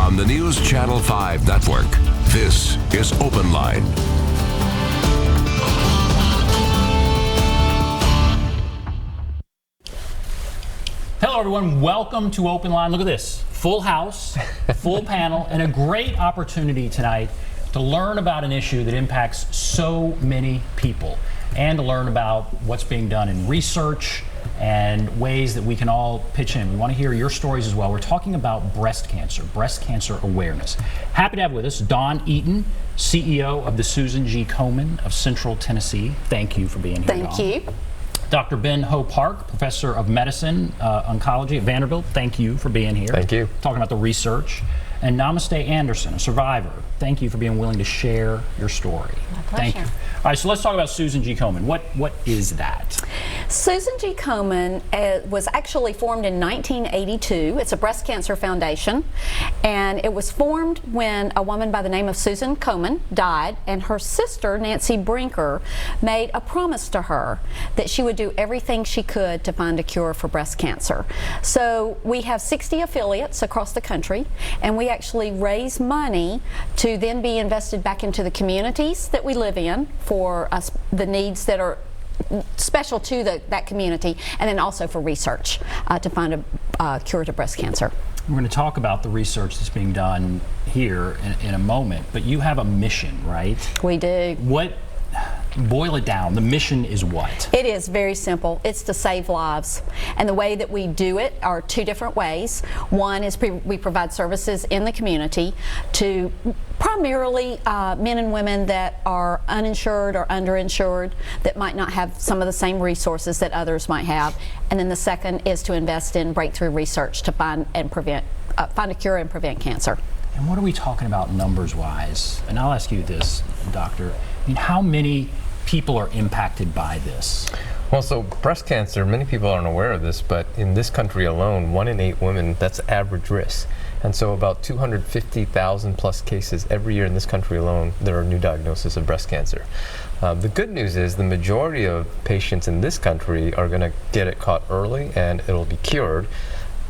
on the News Channel 5 network. This is OpenLine. Hello, everyone. Welcome to OpenLine. Look at this. Full house, full panel, and a great opportunity tonight to learn about an issue that impacts so many people and to learn about what's being done in research and ways that we can all pitch in. We want to hear your stories as well. We're talking about breast cancer awareness. Happy to have with us Dawn Eaton, CEO of the Susan G. Komen of Central Tennessee. Thank you for being here, Dawn. Thank you. Dr. Ben Ho Park, Professor of Medicine, Oncology at Vanderbilt. Thank you for being here. Thank you. Talking about the research. And Namaste Anderson, a survivor. Thank you for being willing to share your story. My pleasure. Thank you. All right, so let's talk about Susan G. Komen. What is that? Susan G. Komen was actually formed in 1982. It's a breast cancer foundation, and it was formed when a woman by the name of Susan Komen died, and her sister, Nancy Brinker, made a promise to her that she would do everything she could to find a cure for breast cancer. So we have 60 affiliates across the country, and we actually raise money to then be invested back into the communities that we live in for the needs that are special to that community, and then also for research to find a cure to breast cancer. We're going to talk about the research that's being done here in a moment, but you have a mission, right? We do. Boil it down. The mission is what? It is very simple. It's to save lives. And the way that we do it are two different ways. One is we provide services in the community to primarily men and women that are uninsured or underinsured, that might not have some of the same resources that others might have. And then the second is to invest in breakthrough research to find a cure and prevent cancer. And what are we talking about numbers-wise? And I'll ask you this, Doctor. I mean, how many people are impacted by this? Well, so breast cancer, many people aren't aware of this, but in this country alone, 1 in 8 women, that's average risk. And so about 250,000 plus cases every year in this country alone, there are new diagnoses of breast cancer. The good news is the majority of patients in this country are going to get it caught early and it'll be cured.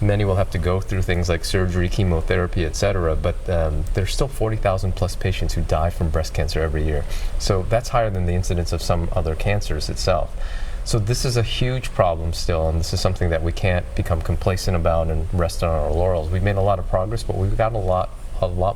Many will have to go through things like surgery, chemotherapy, etc., but there's still 40,000 plus patients who die from breast cancer every year. So that's higher than the incidence of some other cancers itself. So this is a huge problem still, and this is something that we can't become complacent about and rest on our laurels. We've made a lot of progress, but we've got a lot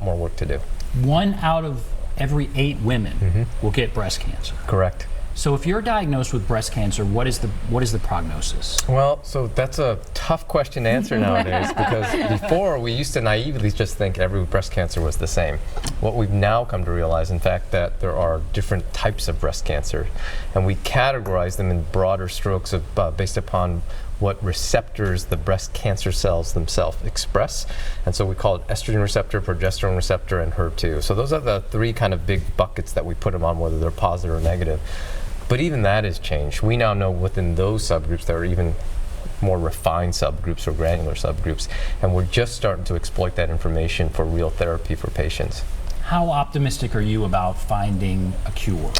more work to do. 1 out of every 8 women will get breast cancer. Correct. So if you're diagnosed with breast cancer, what is the prognosis? Well, so that's a tough question to answer nowadays, because before we used to naively just think every breast cancer was the same. What we've now come to realize, in fact, that there are different types of breast cancer, and we categorize them in broader strokes based upon what receptors the breast cancer cells themselves express. And so we call it estrogen receptor, progesterone receptor, and HER2. So those are the 3 kind of big buckets that we put them on, whether they're positive or negative. But even that has changed. We now know within those subgroups there are even more refined subgroups or granular subgroups, and we're just starting to exploit that information for real therapy for patients. How optimistic are you about finding a cure?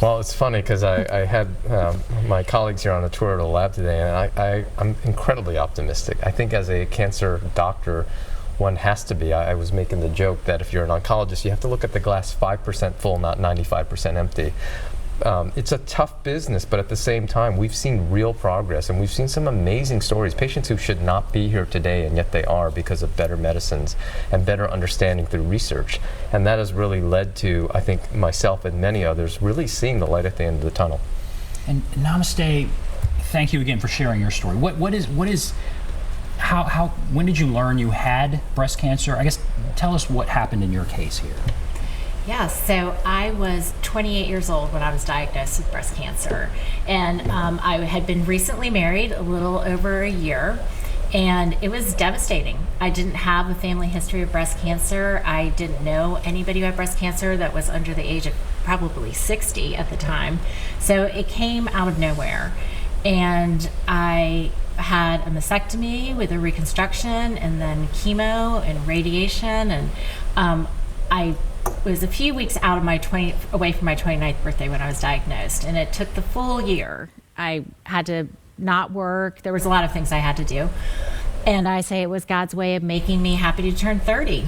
Well, it's funny because I had my colleagues here on a tour of the lab today, and I'm incredibly optimistic. I think as a cancer doctor, one has to be. I was making the joke that if you're an oncologist, you have to look at the glass 5% full, not 95% empty. It's a tough business, but at the same time, we've seen real progress, and we've seen some amazing stories. Patients who should not be here today, and yet they are because of better medicines and better understanding through research. And that has really led to, I think, myself and many others really seeing the light at the end of the tunnel. And Namaste, thank you again for sharing your story. When did you learn you had breast cancer? I guess tell us what happened in your case here. Yes, so I was 28 years old when I was diagnosed with breast cancer, and I had been recently married a little over a year, and it was devastating. I didn't have a family history of breast cancer. I didn't know anybody who had breast cancer that was under the age of probably 60 at the time, so it came out of nowhere. And I had a mastectomy with a reconstruction and then chemo and radiation, and I was a few weeks out of away from my 29th birthday when I was diagnosed, and it took the full year. I had to not work. There was a lot of things I had to do, and I say it was God's way of making me happy to turn 30.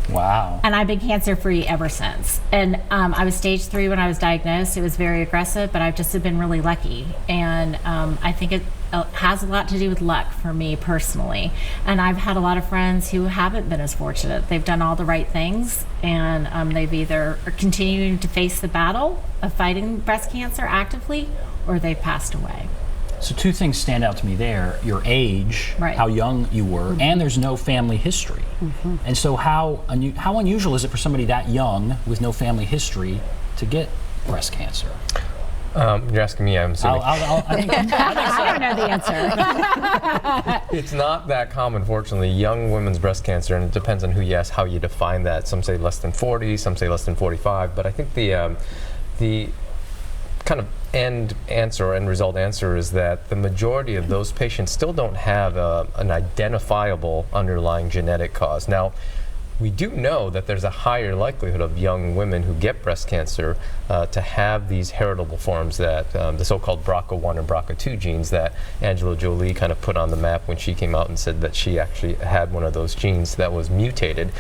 Wow. And I've been cancer-free ever since. And I was stage 3 when I was diagnosed. It was very aggressive, but I've just been really lucky. And I think it has a lot to do with luck for me personally. And I've had a lot of friends who haven't been as fortunate. They've done all the right things, and they've either are continuing to face the battle of fighting breast cancer actively, or they've passed away. So 2 things stand out to me there: your age, Right. how young you were, and there's no family history. And so how unusual is it for somebody that young with no family history to get breast cancer? You're asking me, I'm assuming. I think I don't know the answer. It's not that common, fortunately. Young women's breast cancer, and it depends on who you ask how you define that. Some say less than 40, some say less than 45, but I think the kind of end result answer is that the majority of those patients still don't have an identifiable underlying genetic cause. Now, we do know that there's a higher likelihood of young women who get breast cancer to have these heritable forms, that the so-called BRCA1 and BRCA2 genes that Angela Jolie kind of put on the map when she came out and said that she actually had one of those genes that was mutated.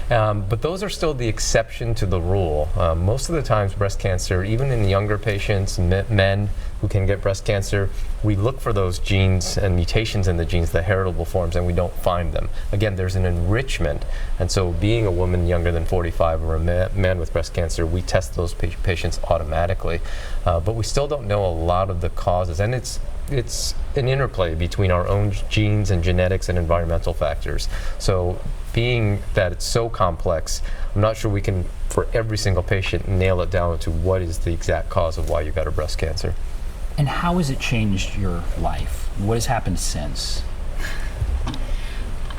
But those are still the exception to the rule. Most of the times breast cancer, even in younger patients, men who can get breast cancer, we look for those genes and mutations in the genes, the heritable forms, and we don't find them. Again, there's an enrichment, and so being a woman younger than 45 or a man with breast cancer, we test those patients automatically, but we still don't know a lot of the causes, and it's an interplay between our own genes and genetics and environmental factors. So being that it's so complex, I'm not sure we can, for every single patient, nail it down to what is the exact cause of why you got a breast cancer. And how has it changed your life? What has happened since?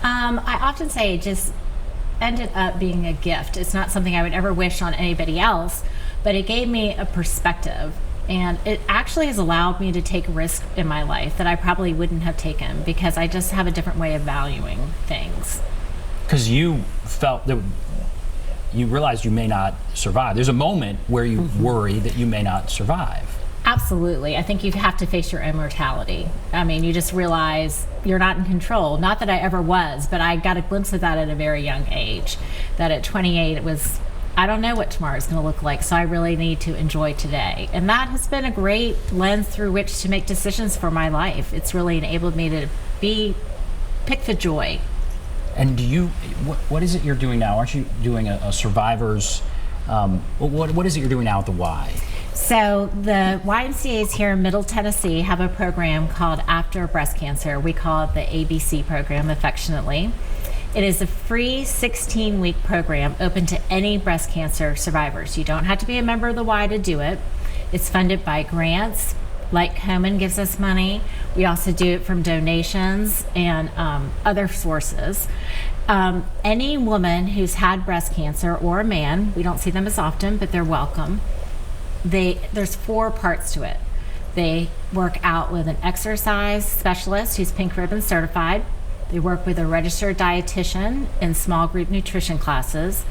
I often say it just ended up being a gift. It's not something I would ever wish on anybody else, but it gave me a perspective. And it actually has allowed me to take risks in my life that I probably wouldn't have taken, because I just have a different way of valuing things. Because you felt that you realized you may not survive. There's a moment where you worry that you may not survive. Absolutely. I think you have to face your own mortality. I mean, you just realize you're not in control. Not that I ever was, but I got a glimpse of that at a very young age. That at 28, it was, I don't know what tomorrow is going to look like, so I really need to enjoy today. And that has been a great lens through which to make decisions for my life. It's really enabled me to pick the joy. And do you, what is it you're doing now? Aren't you doing a survivor's, what is it you're doing now at the Y? So the YMCA's here in Middle Tennessee have a program called After Breast Cancer. We call it the ABC program affectionately. It is a free 16-week program open to any breast cancer survivors. You don't have to be a member of the Y to do it. It's funded by grants, like Komen gives us money. We also do it from donations and other sources. Any woman who's had breast cancer, or a man, we don't see them as often, but they're welcome. There's 4 parts to it. They work out with an exercise specialist who's pink ribbon certified. They work with a registered dietitian in small group nutrition classes.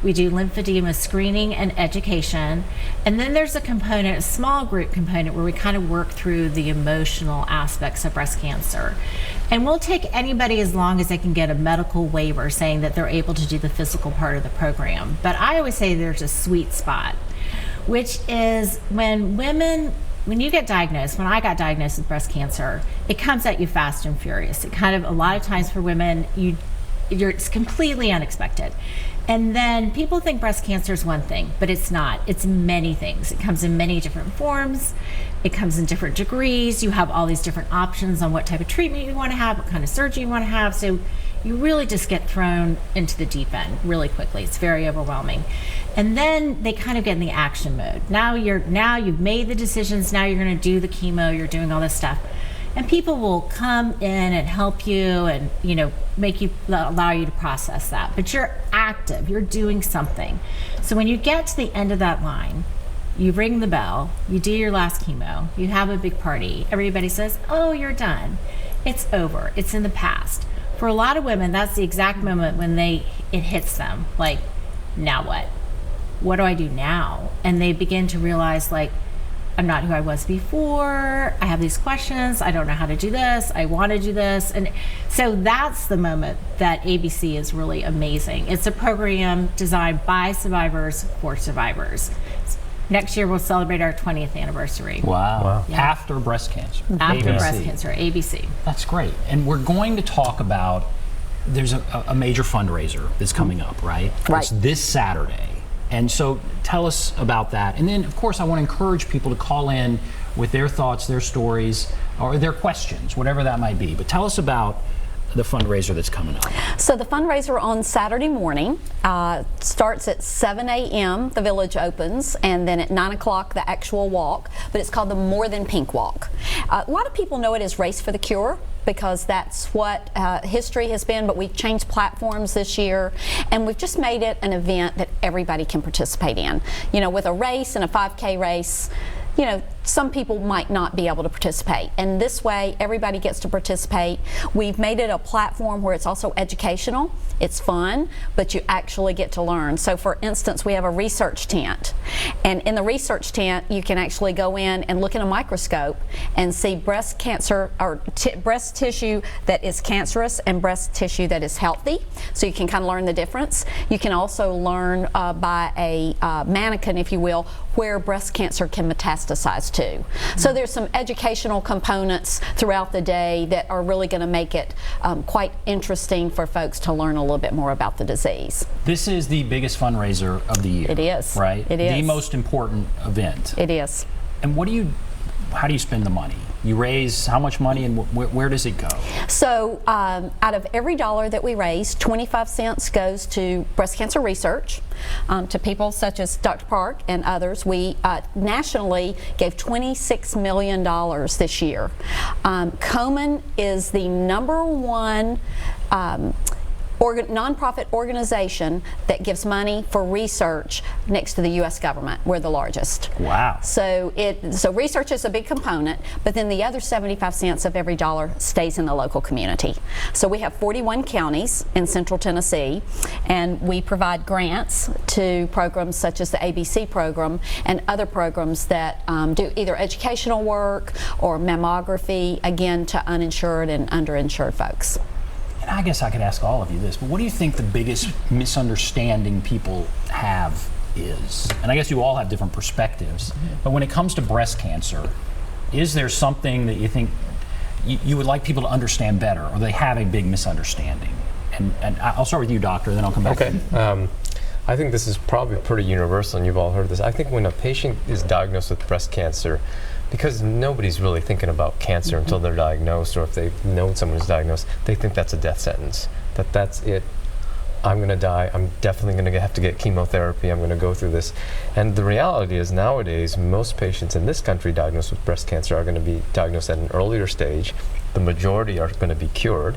We do lymphedema screening and education. And then there's a small group component, where we kind of work through the emotional aspects of breast cancer. And we'll take anybody as long as they can get a medical waiver saying that they're able to do the physical part of the program. But I always say there's a sweet spot, which is when you get diagnosed, when I got diagnosed with breast cancer, it comes at you fast and furious. It kind of, a lot of times for women, it's completely unexpected. And then people think breast cancer is one thing, but it's not. It's many things. It comes in many different forms. It comes in different degrees. You have all these different options on what type of treatment you want to have, what kind of surgery you want to have. So you really just get thrown into the deep end really quickly. It's very overwhelming. And then they kind of get in the action mode. Now you've made the decisions. Now you're going to do the chemo. You're doing all this stuff. And people will come in and help you and, allow you to process that. But you're active, you're doing something. So when you get to the end of that line, you ring the bell, you do your last chemo, you have a big party, everybody says, oh, you're done. It's over, it's in the past. For a lot of women, that's the exact moment when it hits them, like, now what? What do I do now? And they begin to realize, like, I'm not who I was before. I have these questions. I don't know how to do this. I want to do this. And so that's the moment that ABC is really amazing. It's a program designed by survivors for survivors. Next year, we'll celebrate our 20th anniversary. Wow. Yeah. After breast cancer. After ABC. breast cancer, ABC. That's great. And we're going to talk about, there's a major fundraiser that's coming up, right? Right. It's this Saturday. And so tell us about that. And then, of course, I want to encourage people to call in with their thoughts, their stories, or their questions, whatever that might be. But tell us about the fundraiser that's coming up. So the fundraiser on Saturday morning starts at 7 a.m. The village opens, and then at 9 o'clock the actual walk, but it's called the More Than Pink Walk. A lot of people know it as Race for the Cure, because that's what history has been, but we've changed platforms this year, and we've just made it an event that everybody can participate in. You know, with a race and a 5K race, you know, some people might not be able to participate, and this way everybody gets to participate. We've made it a platform where it's also educational, it's fun, but you actually get to learn. So for instance, we have a research tent, and in the research tent you can actually go in and look in a microscope and see breast cancer, or breast tissue that is cancerous and breast tissue that is healthy, so you can kind of learn the difference. You can also learn by a mannequin, if you will, where breast cancer can metastasize to. So there's some educational components throughout the day that are really going to make it quite interesting for folks to learn a little bit more about the disease. This is the biggest fundraiser of the year. It is. Right? It is. The most important event. It is. And how do you spend the money? You raise how much money, and where does it go? So out of every dollar that we raise, 25 cents goes to breast cancer research, to people such as Dr. Park and others. We nationally gave $26 million this year. Komen is the #1 nonprofit organization that gives money for research next to the U.S. government. We're the largest. Wow. So research is a big component, but then the other 75 cents of every dollar stays in the local community. So we have 41 counties in Central Tennessee, and we provide grants to programs such as the ABC program and other programs that do either educational work or mammography, again, to uninsured and underinsured folks. And I guess I could ask all of you this, but what do you think the biggest misunderstanding people have is? And I guess you all have different perspectives, but when it comes to breast cancer, is there something that you think you would like people to understand better, or they have a big misunderstanding? And I'll start with you, doctor, then I'll come back to you. I think this is probably pretty universal, and you've all heard this. I think when a patient is diagnosed with breast cancer, because nobody's really thinking about cancer until they're diagnosed, or if they've known someone who's diagnosed, they think that's a death sentence. That's it. I'm going to die. I'm definitely going to have to get chemotherapy. I'm going to go through this. And the reality is nowadays, most patients in this country diagnosed with breast cancer are going to be diagnosed at an earlier stage. The majority are going to be cured.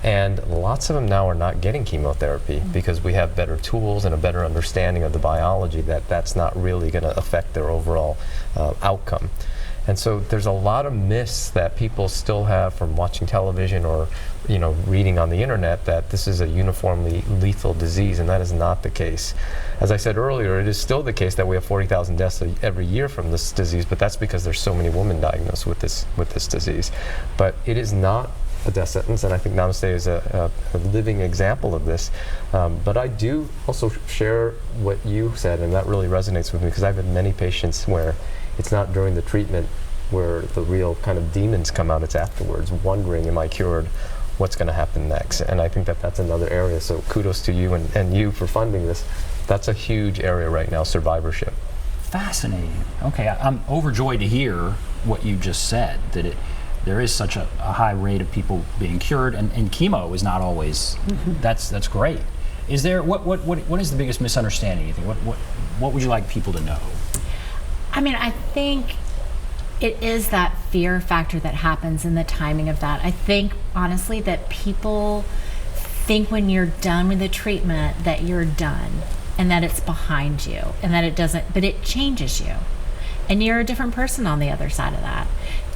And lots of them now are not getting chemotherapy because we have better tools and a better understanding of the biology that that's not really going to affect their overall outcome. And so there's a lot of myths that people still have from watching television or reading on the internet that this is a uniformly lethal disease, and that is not the case. As I said earlier, it is still the case that we have 40,000 deaths every year from this disease, but that's because there's so many women diagnosed with this disease. But it is not a death sentence, and I think Namaste is a living example of this. But I do also share what you said, and that really resonates with me, because I've had many patients where it's not during the treatment where the real kind of demons come out, it's afterwards, wondering, am I cured? What's going to happen next? And I think that that's another area, so kudos to you and you for funding this. That's a huge area right now, survivorship. Fascinating. Okay, I'm overjoyed to hear what you just said, that there is such a high rate of people being cured, and chemo is not always, that's great. Is there, what is the biggest misunderstanding, you think? What would you like people to know? I mean, I think it is that fear factor that happens in the timing of that. I think, honestly, that people think when you're done with the treatment that you're done and that it's behind you and that it doesn't, but it changes you. And you're a different person on the other side of that.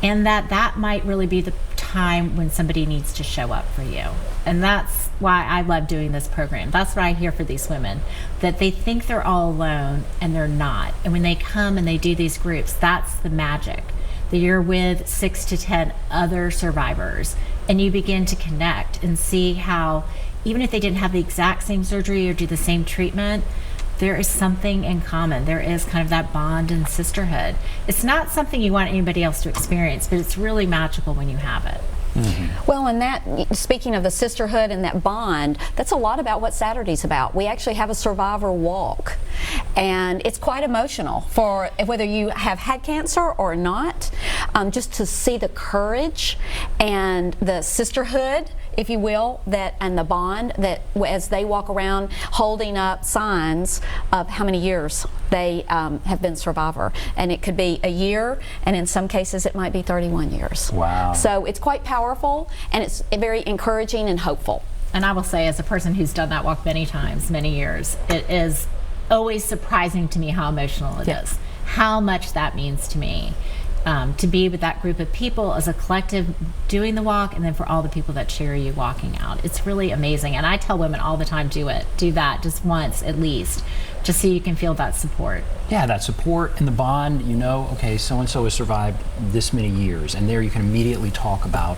And that might really be the time when somebody needs to show up for you. And that's why I love doing this program. That's what I hear for these women, that they think they're all alone and they're not. And when they come and they do these groups, that's the magic. That you're with 6 to 10 other survivors and you begin to connect and see how, even if they didn't have the exact same surgery or do the same treatment, there is something in common. There is kind of that bond and sisterhood. It's not something you want anybody else to experience, but it's really magical when you have it. Mm-hmm. Well, and that, speaking of the sisterhood and that bond, that's a lot about what Saturday's about. We actually have a survivor walk, and it's quite emotional for whether you have had cancer or not, just to see the courage and the sisterhood, if you will, that and the bond that as they walk around holding up signs of how many years they have been survivor. And it could be a year, and in some cases it might be 31 years. Wow. So it's quite powerful, and it's very encouraging and hopeful. And I will say, as a person who's done that walk many times, many years, it is always surprising to me how emotional it is, how much that means to me. To be with that group of people as a collective doing the walk, and then for all the people that cheer you walking out. It's really amazing. And I tell women all the time, do that just once at least, just so you can feel that support. Yeah, that support and the bond, okay, so-and-so has survived this many years, and there you can immediately talk about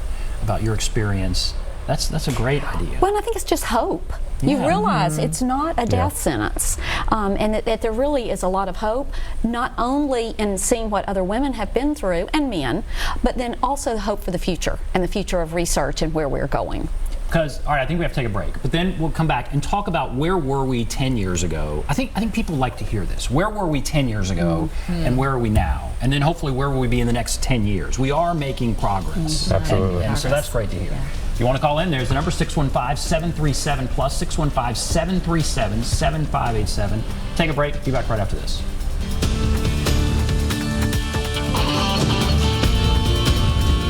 your experience. That's a great idea. Well, and I think it's just hope. You realize it's not a death sentence, and that there really is a lot of hope, not only in seeing what other women have been through, and men, but then also hope for the future, and the future of research and where we're going. Because, all right, I think we have to take a break, but then we'll come back and talk about where were we 10 years ago. I think people like to hear this. Where were we 10 years ago, and where are we now? And then hopefully where will we be in the next 10 years? We are making progress. Absolutely. And so that's great to hear. If you want to call in, there's the number 615-737-PLUS, 615-737-7587. Take a break. Be back right after this.